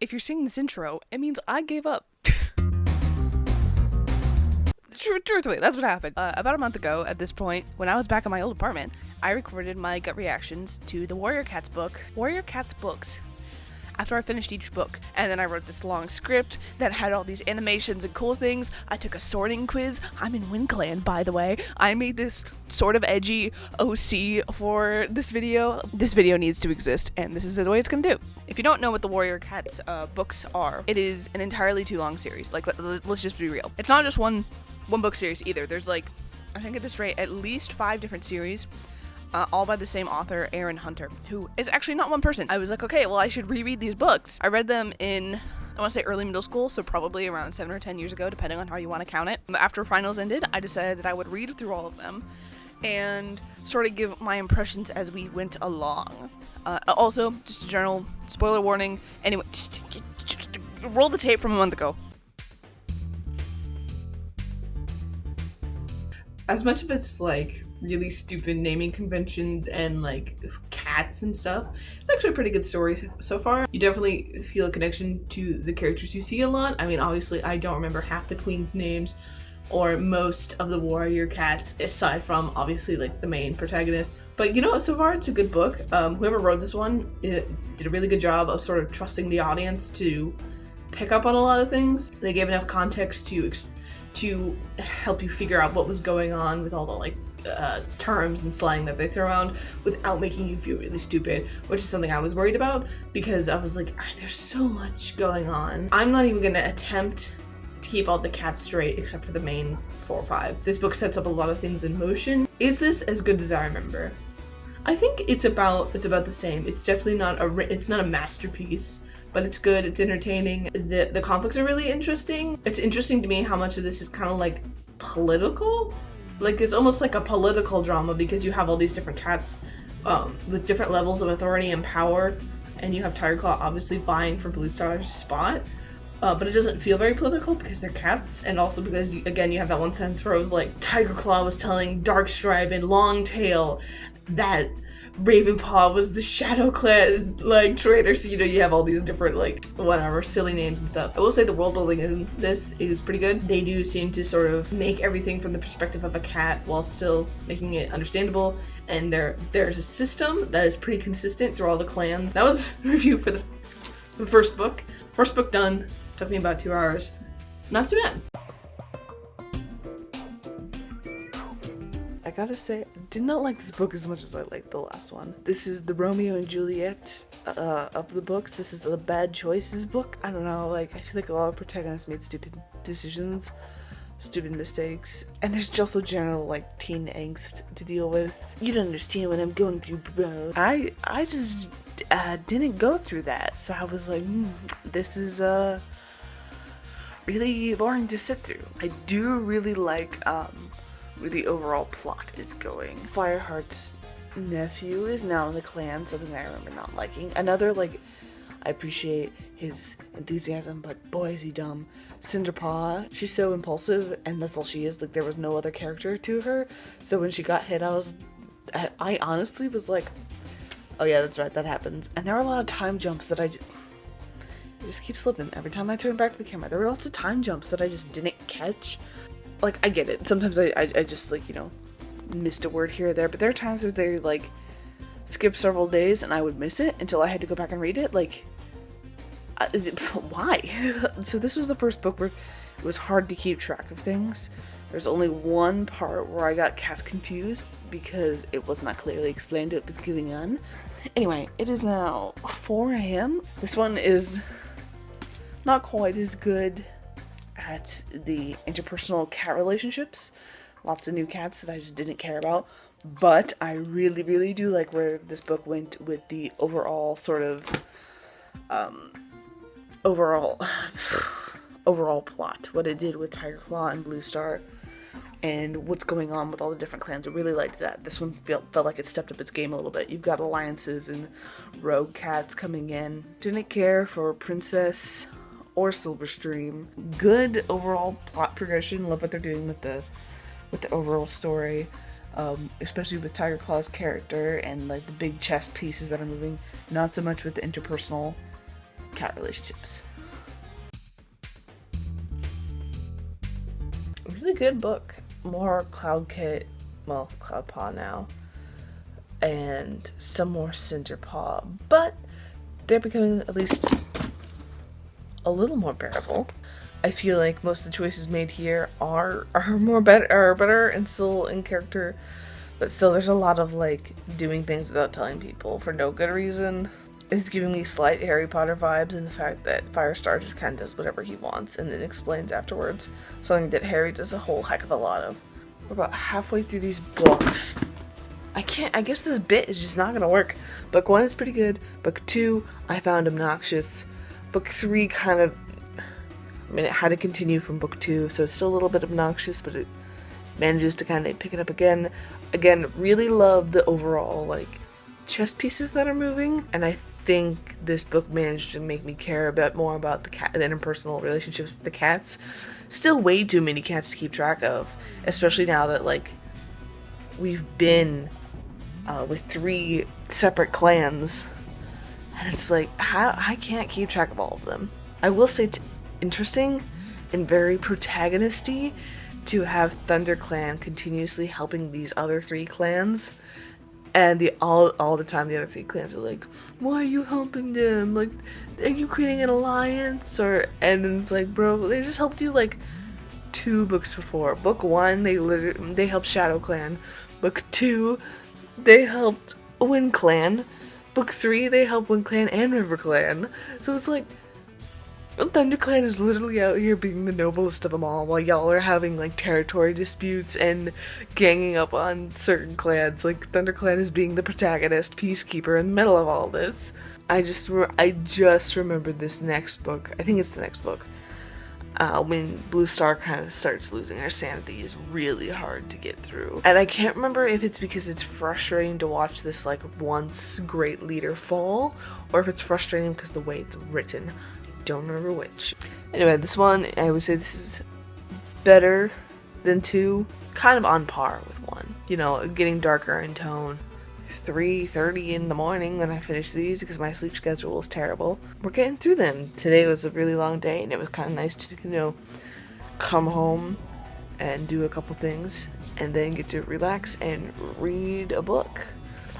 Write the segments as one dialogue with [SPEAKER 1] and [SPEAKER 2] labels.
[SPEAKER 1] If you're seeing this intro, it means I gave up. Truthfully, that's what happened. About a month ago, at this point, when I was back in my old apartment, I recorded my gut reactions to the Warrior Cats book, Warrior Cats books, after I finished each book. And then I wrote this long script that had all these animations and cool things. I took a sorting quiz. I'm in WinClan, by the way. I made this sort of edgy OC for this video. This video needs to exist, and this is the way it's gonna do. If you don't know what the Warrior Cats books are, it is an entirely too long series. Like, let's just be real. It's not just one book series either. There's like, I think at this rate, at least 5 different series, all by the same author, Aaron Hunter, who is actually not one person. I was like, okay, well, I should reread these books. I read them in, I want to say early middle school, so probably around 7 or 10 years ago, depending on how you want to count it. After finals ended, I decided that I would read through all of them and sort of give my impressions as we went along. Also, just a general spoiler warning. Anyway, just roll the tape from a month ago. As much of it's like really stupid naming conventions and like cats and stuff, it's actually a pretty good story so far. You definitely feel a connection to the characters you see a lot. I mean, obviously I don't remember half the queen's names or most of the warrior cats, aside from obviously like the main protagonists. But you know, so far it's a good book. Whoever wrote this one did a really good job of sort of trusting the audience to pick up on a lot of things. They gave enough context to help you figure out what was going on with all the like terms and slang that they throw around without making you feel really stupid, which is something I was worried about because I was like, there's so much going on. I'm not even gonna attempt to keep all the cats straight except for the main 4 or 5. This book sets up a lot of things in motion. Is this as good as I remember? I think it's about the same. It's definitely not a masterpiece, but it's good, it's entertaining. The conflicts are really interesting. It's interesting to me how much of this is kind of like political. Like it's almost like a political drama because you have all these different cats with different levels of authority and power, and you have Tiger Claw obviously vying for Blue Star's spot. But it doesn't feel very political because they're cats, and also because, again, you have that one sentence where it was like, Tiger Claw was telling Darkstripe and Longtail that Ravenpaw was the Shadowclad, like, traitor, so, you know, you have all these different, like, whatever, silly names and stuff. I will say the world building in this is pretty good. They do seem to sort of make everything from the perspective of a cat while still making it understandable, and there's a system that is pretty consistent through all the clans. That was a review for the first book. First book done. Took me about 2 hours. Not too bad. I gotta say, I did not like this book as much as I liked the last one. This is the Romeo and Juliet of the books. This is the Bad Choices book. I don't know, like, I feel like a lot of protagonists made stupid decisions, stupid mistakes, and there's just also general, like, teen angst to deal with. You don't understand what I'm going through, bro. I just didn't go through that, so I was like, this is, really boring to sit through. I do really like where the overall plot is going. Fireheart's nephew is now in the clan, something I remember not liking. Another, like, I appreciate his enthusiasm, but boy is he dumb. Cinderpaw, she's so impulsive, and that's all she is. Like, there was no other character to her, so when she got hit, I honestly was like, oh yeah, that's right, that happens. And there are a lot of time jumps that I just keep slipping. Every time I turn back to the camera, there were lots of time jumps that I just didn't catch. Like, I get it. Sometimes I just, like, you know, missed a word here or there, but there are times where they, like, skip several days and I would miss it until I had to go back and read it. Like, why? So this was the first book where it was hard to keep track of things. There's only one part where I got cast confused because it was not clearly explained what was going on. Anyway, it is now 4 a.m. This one is not quite as good at the interpersonal cat relationships. Lots of new cats that I just didn't care about. But I really, really do like where this book went with the overall sort of, overall plot. What it did with Tiger Claw and Blue Star. And what's going on with all the different clans. I really liked that. This one felt like it stepped up its game a little bit. You've got alliances and rogue cats coming in. Didn't care for Princess or Silverstream. Good overall plot progression. Love what they're doing with the overall story. Especially with Tiger Claw's character and like the big chess pieces that are moving. Not so much with the interpersonal
[SPEAKER 2] cat relationships. Really good book. More Cloud Paw now, and some more Cinder Paw, but they're becoming at least a little more bearable. I feel like most of the choices made here are better and still in character, but still there's a lot of like doing things without telling people for no good reason. It's giving me slight Harry Potter vibes in the fact that Firestar just kind of does whatever he wants and then explains afterwards, something that Harry does a whole heck of a lot of. We're about halfway through these books. I guess this bit is just not gonna work. Book 1 is pretty good. Book 2, I found obnoxious. Book 3 it had to continue from book 2, so it's still a little bit obnoxious, but it manages to kind of pick it up again. Again, really love the overall, like, chess pieces that are moving, and I think this book managed to make me care a bit more about the interpersonal relationships with the cats. Still way too many cats to keep track of, especially now that, like, we've been with 3 separate clans, and it's like, I can't keep track of all of them. I will say it's interesting and very protagonisty to have ThunderClan continuously helping these other 3 clans, and all the time the other 3 clans are like, why are you helping them? Like, are you creating an alliance? And then it's like, bro, they just helped you like 2 books before. Book 1, they helped Shadow Clan. Book 2, they helped Wind Clan. Book 3, they helped Wind Clan and River Clan. So it's like, ThunderClan is literally out here being the noblest of them all, while y'all are having like territory disputes and ganging up on certain clans. Like, ThunderClan is being the protagonist, peacekeeper in the middle of all this. I just remembered this next book. I think it's the next book. When Blue Star kind of starts losing her sanity is really hard to get through. And I can't remember if it's because it's frustrating to watch this like once great leader fall, or if it's frustrating because the way it's written. I don't remember which. Anyway, this one, I would say this is better than 2, kind of on par with 1. You know, getting darker in tone. 3:30 in the morning when I finish these because my sleep schedule is terrible. We're getting through them. Today was a really long day, and it was kind of nice to, you know, come home and do a couple things and then get to relax and read a book.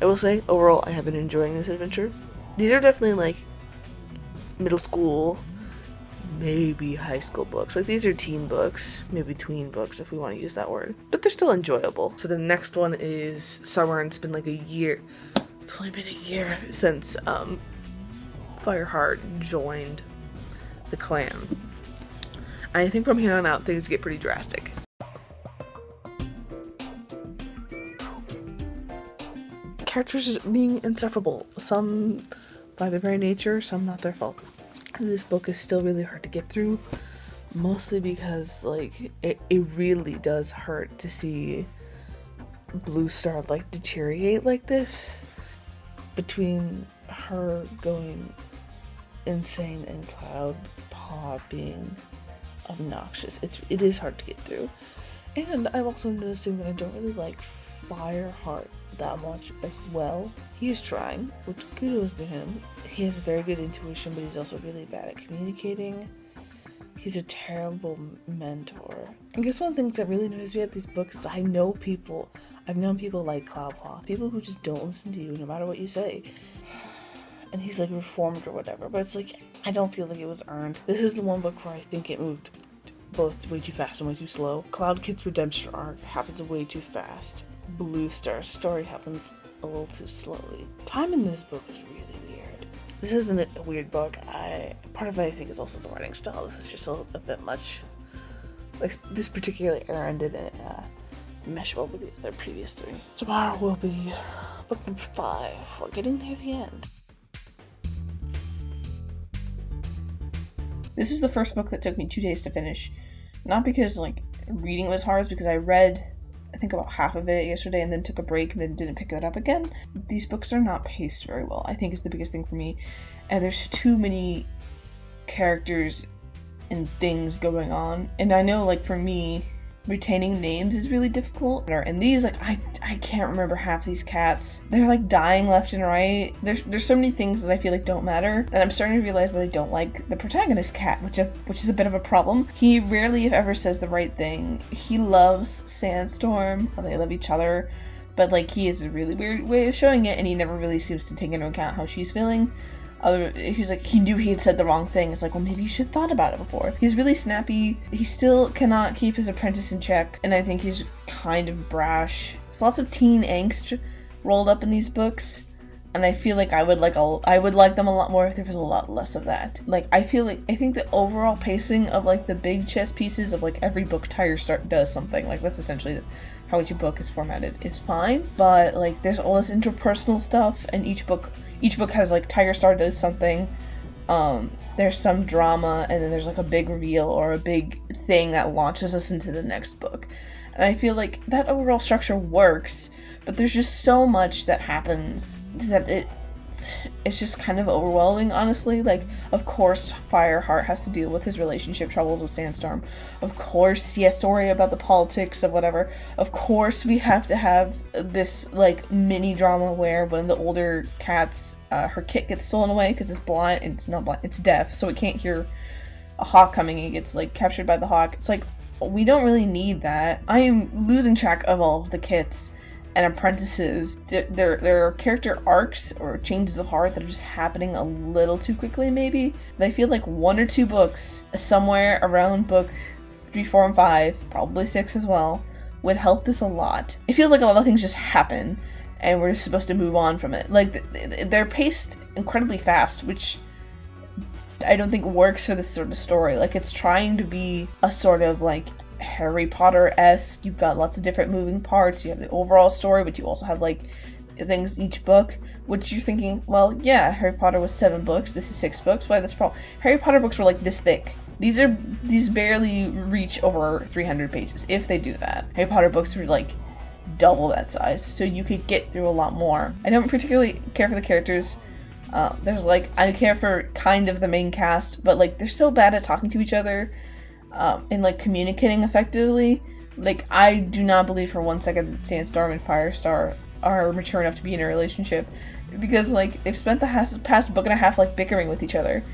[SPEAKER 2] I will say, overall, I have been enjoying this adventure. These are definitely like middle school, maybe high school books. Like, these are teen books, maybe tween books if we want to use that word, but they're still enjoyable. So the next one is Summer, and it's been like a year. It's only been a year since Fireheart joined the clan. I think from here on out things get pretty drastic. Characters being insufferable, some by their very nature, some not their fault. This book is still really hard to get through, mostly because like it really does hurt to see Blue Star like deteriorate like this, between her going insane and Cloud Paw being obnoxious. It is hard to get through. And I'm also noticing that I don't really like Fireheart that much as well. He is trying, which kudos to him. He has very good intuition, but he's also really bad at communicating. He's a terrible mentor. I guess one of the things that really annoys me at these books is I've known people like Cloudpaw, people who just don't listen to you no matter what you say. And he's like reformed or whatever, but it's like, I don't feel like it was earned. This is the one book where I think it moved both way too fast and way too slow. Cloud Kid's redemption arc happens way too fast. Blue Star's story happens a little too slowly. Time in this book is really weird. This isn't a weird book. Part of it I think is also the writing style. This is just a bit much. Like, this particular errand didn't mesh well with the other previous 3. Tomorrow will be book number 5. We're getting near the end.
[SPEAKER 1] This is the first book that took me 2 days to finish. Not because, like, reading was hard, it's because I read, I think, about half of it yesterday and then took a break and then didn't pick it up again. These books are not paced very well, I think, is the biggest thing for me. And there's too many characters and things going on. And I know, like, for me,
[SPEAKER 2] retaining names is really difficult. And these, like, I can't remember half these cats. They're like dying left and right. There's so many things that I feel like don't matter, and I'm starting to realize that I don't like the protagonist cat, which is a bit of a problem. He rarely, if ever, says the right thing. He loves Sandstorm, and they love each other, but like he has a really weird way of showing it, and he never really seems to take into account how she's feeling. He's like, he knew he had said the wrong thing. It's like, well, maybe you should have thought about it before. He's really snappy. He still cannot keep his apprentice in check, and I think he's kind of brash. There's lots of teen angst rolled up in these books, and I feel like I would like them a lot more if there was a lot less of that. Like, I think the overall pacing of like the big chess pieces of like every book Tire Start does something. Like, that's essentially how each book is formatted is fine, but like there's all this interpersonal stuff, and each book has like Tiger Star does something, there's some drama, and then there's like a big reveal or a big thing that launches us into the next book. And I feel like that overall structure works, but there's just so much that happens that it's just kind of overwhelming, honestly. Like, of course Fireheart has to deal with his relationship troubles with Sandstorm. Of course he has to worry about the politics of whatever. Of course we have to have this like mini drama where when the older cat's her kit gets stolen away because it's blind. It's not blind, it's deaf, so it can't hear a hawk coming. It gets like captured by the hawk. It's like, we don't really need that. I am losing track of all of the kits and apprentices. There are character arcs or changes of heart that are just happening a little too quickly, maybe. I feel like 1 or 2 books somewhere around book 3, 4, and 5, probably 6 as well, would help this a lot. It feels like a lot of things just happen and we're just supposed to move on from it. Like, they're paced incredibly fast, which I don't think works for this sort of story. Like, it's trying to be a sort of like Harry Potter-esque. You've got lots of different moving parts. You have the overall story, but you also have like things each book, which you're thinking, well, yeah, Harry Potter was 7 books. This is 6 books. Why this problem? Harry Potter books were like this thick. These barely reach over 300 pages, if they do that. Harry Potter books were like double that size, so you could get through a lot more. I don't particularly care for the characters. There's like, I care for kind of the main cast, but like they're so bad at talking to each other and like communicating effectively. Like, I do not believe for 1 second that Sandstorm and Firestar are mature enough to be in a relationship, because like they've spent the past book and a half like bickering with each other,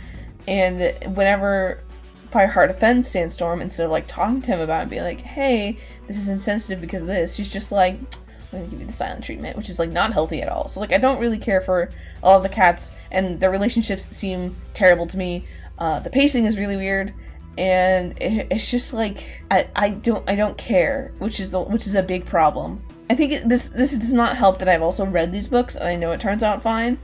[SPEAKER 2] and whenever Fireheart offends Sandstorm, instead of like talking to him about it and being like, hey, this is insensitive because of this, she's just like, I'm gonna give you the silent treatment, which is like not healthy at all. So like, I don't really care for all of the cats, and their relationships seem terrible to me. The pacing is really weird, and it's just like, I don't care, which is a big problem. I think this does not help that I've also read these books and I know it turns out fine,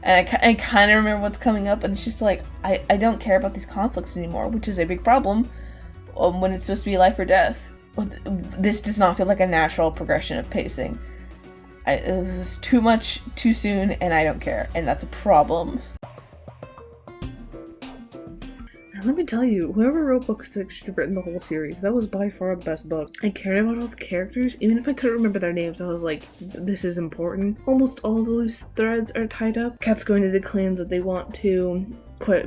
[SPEAKER 2] and I kind of remember what's coming up, and it's just like, I don't care about these conflicts anymore, which is a big problem when it's supposed to be life or death. This does not feel like a natural progression of pacing. This is too much, too soon, and I don't care, and that's a problem. And let me tell you, whoever wrote book 6 should have written the whole series. That was by far the best book. I cared about all the characters, even if I couldn't remember their names. I was like, this is important. Almost all the loose threads are tied up. Cats going to the clans that they want to.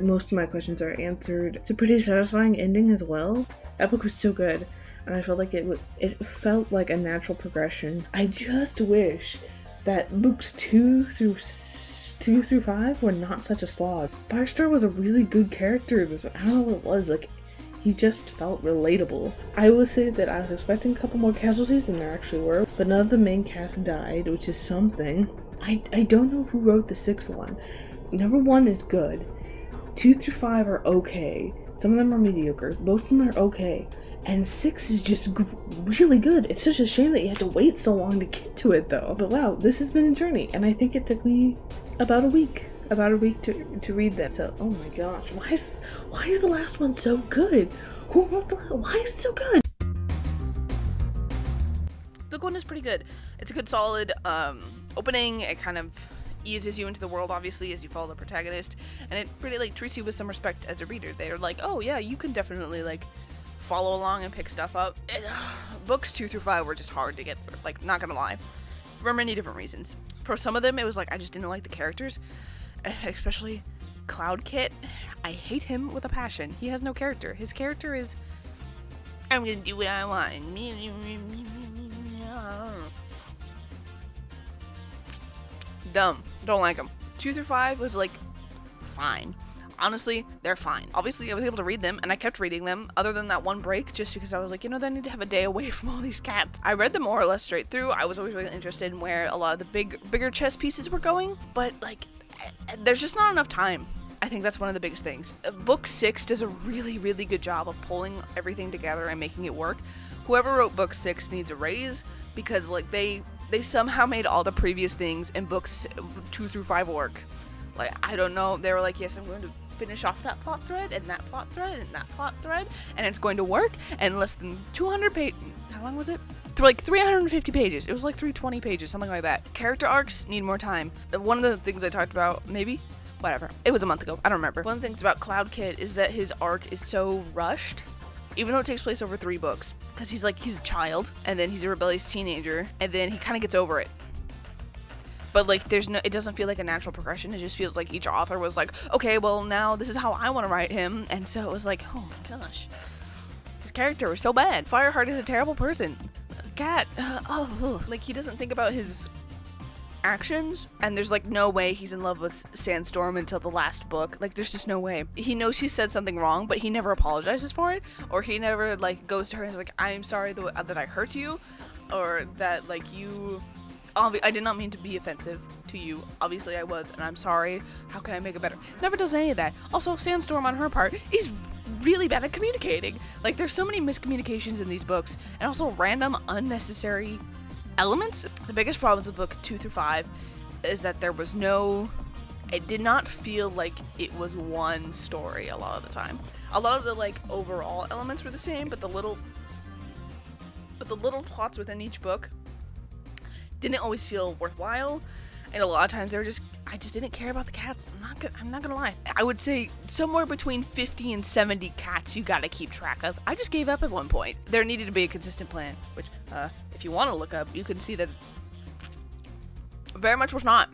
[SPEAKER 2] Most of my questions are answered. It's a pretty satisfying ending as well. That book was so good, and I felt like it felt like a natural progression. I just wish that books 2 through 5 were not such a slog. Firestar was a really good character. I don't know what it was, like, he just felt relatable. I will say that I was expecting a couple more casualties than there actually were, but none of the main cast died, which is something. I don't know who wrote the 6th one. Number 1 is good. 2 through 5 are okay. Some of them are mediocre. Most of them are okay. And 6 is just really good. It's such a shame that you have to wait so long to get to it, though. But wow, this has been a journey, and I think it took me about a week to read this. So, oh my gosh, why is the last one so good? Who wrote why is it so good? Book 1 is pretty good. It's a good solid opening. It kind of eases you into the world, obviously, as you follow the protagonist, and it pretty like treats you with some respect as a reader. They're like, oh yeah, you can definitely like follow along and pick stuff up. Books 2 through 5 were just hard to get through, like, not gonna lie, for many different reasons. For some of them, it was like I just didn't like the characters, especially Cloud Kit. I hate him with a passion. He has no character. His character is I'm gonna do what I want. Dumb. Don't like them. 2 through 5 was like fine. Honestly, they're fine. Obviously, I was able to read them, and I kept reading them, other than that one break, just because I was like, I need to have a day away from all these cats. I read them more or less straight through. I was always really interested in where a lot of the bigger chess pieces were going, but, like, there's just not enough time. I think that's one of the biggest things. Book 6 does a really, really good job of pulling everything together and making it work. Whoever wrote book 6 needs a raise, because, like, they somehow made all the previous things in books 2 through 5 work. Like, I don't know, they were like, yes, I'm going to finish off that plot thread, and that plot thread, and that plot thread, and it's going to work, and less than 200 pages. How long was it? Like 350 pages. It was like 320 pages, something like that. Character arcs need more time. One of the things I talked about, maybe? Whatever. It was a month ago. I don't remember. One of the things about Cloud Kid is that his arc is so rushed, even though it takes place over 3 books. Because he's a child, and then he's a rebellious teenager, and then he kind of gets over it. But, like, it doesn't feel like a natural progression. It just feels like each author was like, okay, well, now this is how I want to write him. And so it was like, oh my gosh. His character was so bad. Fireheart is a terrible person. Cat. Like, he doesn't think about his actions. And there's, like, no way he's in love with Sandstorm until the last book. Like, there's just no way. He knows he said something wrong, but he never apologizes for it. Or he never, like, goes to her and is like, I'm sorry that I hurt you. Or that, like, you... I did not mean to be offensive to you. Obviously I was, and I'm sorry. How can I make it better? Never does any of that. Also, Sandstorm on her part is really bad at communicating. Like, there's so many miscommunications in these books, and also random, unnecessary elements. The biggest problems with book 2 through 5 is that it did not feel like it was one story a lot of the time. A lot of the, like, overall elements were the same, but the little plots within each book didn't always feel worthwhile, and a lot of times I just didn't care about the cats. I'm not gonna lie. I would say somewhere between 50 and 70 cats you gotta keep track of. I just gave up at one point. There needed to be a consistent plan, which, if you want to look up, you can see that very much was not.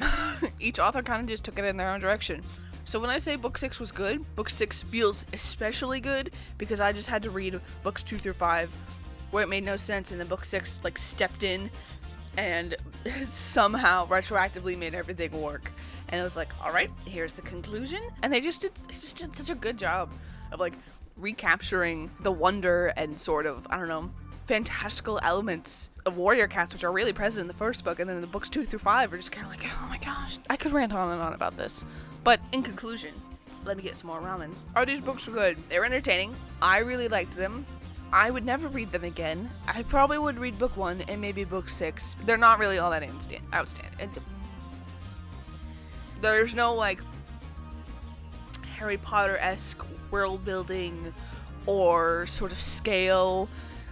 [SPEAKER 2] Each author kind of just took it in their own direction. So when I say book 6 was good, book 6 feels especially good because I just had to read books 2 through 5 where it made no sense, and then book 6 like stepped in and somehow retroactively made everything work. And it was like, all right, here's the conclusion. And they just did such a good job of, like, recapturing the wonder and sort of, I don't know, fantastical elements of warrior cats, which are really present in the first book, and then the books 2 through 5 are just kind of like, oh my gosh. I could rant on and on about this. But in conclusion, let me get some more ramen. Are these books good? They were entertaining. I really liked them. I would never read them again. I probably would read book 1 and maybe book 6. They're not really all that outstanding. There's no, like, Harry Potter-esque world building or sort of scale,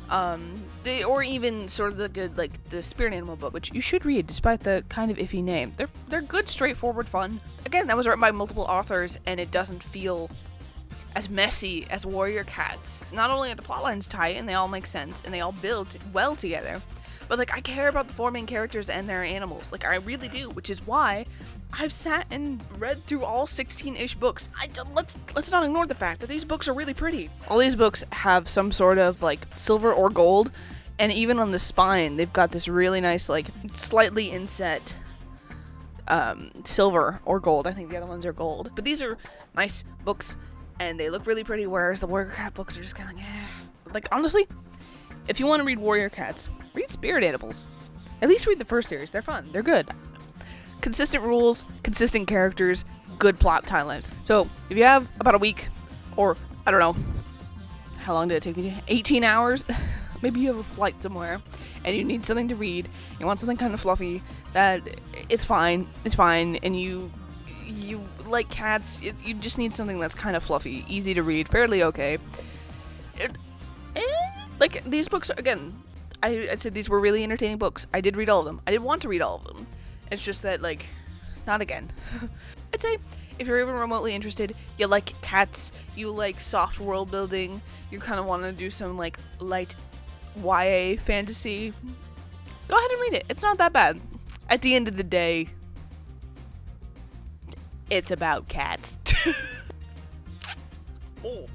[SPEAKER 2] or even sort of the good, like, the Spirit Animal book, which you should read despite the kind of iffy name. They're good, straightforward fun. Again, that was written by multiple authors, and it doesn't feel as messy as Warrior Cats. Not only are the plotlines tight and they all make sense and they all build well together, but, like, I care about the 4 main characters and their animals. Like, I really do, which is why I've sat and read through all 16-ish books. Let's not ignore the fact that these books are really pretty. All these books have some sort of, like, silver or gold, and even on the spine, they've got this really nice, like, slightly inset silver or gold. I think the other ones are gold. But these are nice books, and they look really pretty, whereas the Warrior Cat books are just kind of like, eh. Like, honestly, if you want to read Warrior Cats, read Spirit Animals. At least read the first series. They're fun. They're good. Consistent rules, consistent characters, good plot timelines. So, if you have about a week, or, I don't know, how long did it take me? 18 hours? Maybe you have a flight somewhere, and you need something to read, you want something kind of fluffy, that it's fine, and you like cats, you just need something that's kind of fluffy, easy to read, fairly okay. Like, these books, again, I said these were really entertaining books. I did read all of them. I did want to read all of them. It's just that, like, not again. I'd say, if you're even remotely interested, you like cats, you like soft world building, you kind of want to do some, like, light YA fantasy, go ahead and read it. It's not that bad. At the end of the day, it's about cats. Oh.